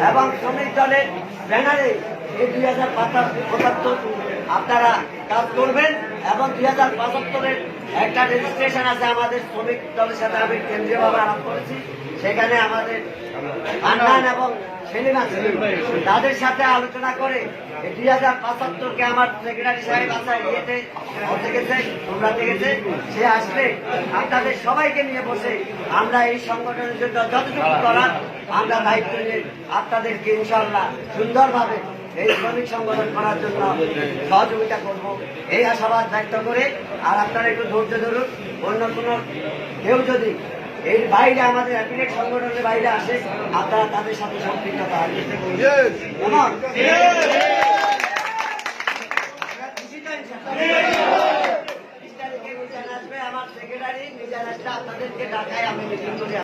এবং শ্রমিক দলের ব্যানারে এই 2075 আপনারা কাজ করবেন এবং 2075-এর একটা রেজিস্ট্রেশন আছে আমাদের শ্রমিক দলের সাথে আমি কেন্দ্রীয়ভাবে আলাপ করেছি। সেখানে আমাদের আন্নান এবং সেলিম আছে, তাদের সাথে আলোচনা করে 2075-কে আমার সেক্রেটারি সাহেব আছে ইয়েতে গেছে, তোমরা দেখেছে, সে আসলে আপনাদের সবাইকে নিয়ে বসে আমরা এই সংগঠনের জন্য যতটুকু করার আমরা দায়িত্ব নিয়ে আপনাদেরকে ইনশাআল্লাহ সুন্দরভাবে এই শ্রমিক সংগঠন করার জন্য সহযোগিতা করব, এই আশাবাদ ব্যক্ত করে। আর আপনারা একটু ধৈর্য ধরুন, অন্য কোনো কেউ যদি এর বাইরে আমাদের অ্যাপিলেট সংগঠনের বাইরে আসে আপনারা তাদের সাথে সম্পৃক্ততা আসবে। আমার সেক্রেটারি নিজের আপনাদেরকে ঢাকায় আমি মিটিং করে